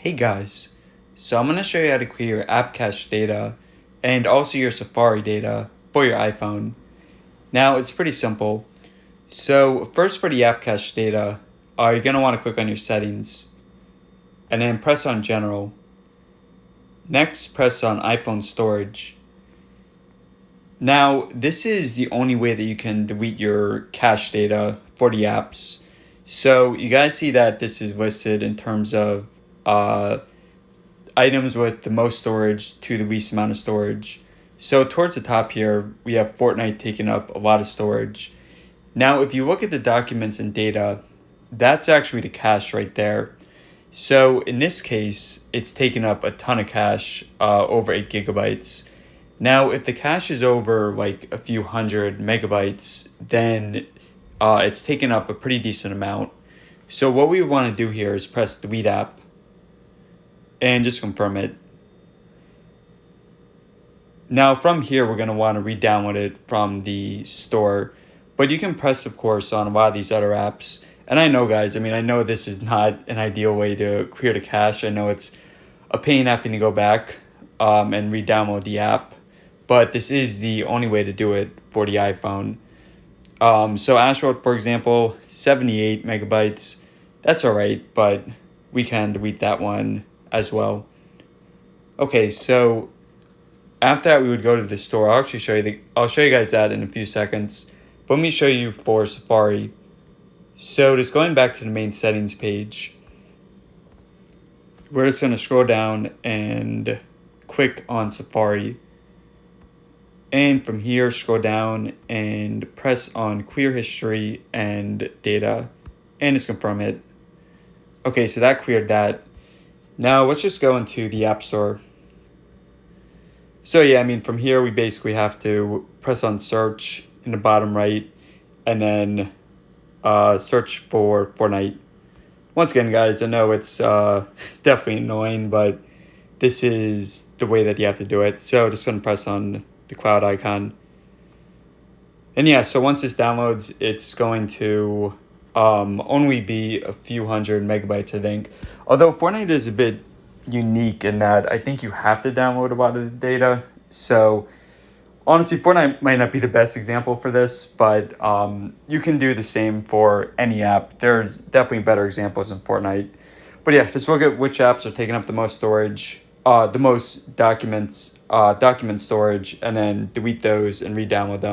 Hey guys, so I'm going to show you how to clear your app cache data and also your Safari data for your iPhone. Now it's pretty simple. So first for the app cache data, you're going to want to click on your settings and then press on general. Next press on iPhone storage. Now this is the only way that you can delete your cache data for the apps. So you guys see that this is listed in terms of items with the most storage to the least amount of storage. So towards the top here, we have Fortnite taking up a lot of storage. Now, if you look at the documents and data, that's actually the cache right there. So in this case, it's taking up a ton of cache, over 8 gigabytes. Now, if the cache is over like a few hundred megabytes, then it's taking up a pretty decent amount. So what we want to do here is press delete app and just confirm it. Now from here, we're going to want to re-download it from the store, but you can press, of course, on a lot of these other apps. And I know, guys, I know this is not an ideal way to clear the cache. I know it's a pain having to go back and re-download the app, but this is the only way to do it for the iPhone. So Ashroad, for example, 78 megabytes. That's all right, but we can delete that one as well. Okay, so after that, we would go to the store. I'll show you guys that in a few seconds. But let me show you for Safari. So just going back to the main settings page, we're just going to scroll down and click on Safari. And from here, scroll down and press on clear history and data and just confirm it. Okay, so that cleared that. Now let's just go into the App Store. So yeah, from here we basically have to press on search in the bottom right and then search for Fortnite. Once again, guys, I know it's definitely annoying, but this is the way that you have to do it. So just going to press on the cloud icon. And yeah, so once this downloads, it's going to only be a few hundred megabytes, I think. Although Fortnite is a bit unique in that I think you have to download a lot of the data. So honestly, Fortnite might not be the best example for this, but you can do the same for any app. There's definitely better examples in Fortnite. But yeah, just look at which apps are taking up the most storage, the most document storage, and then delete those and re-download them.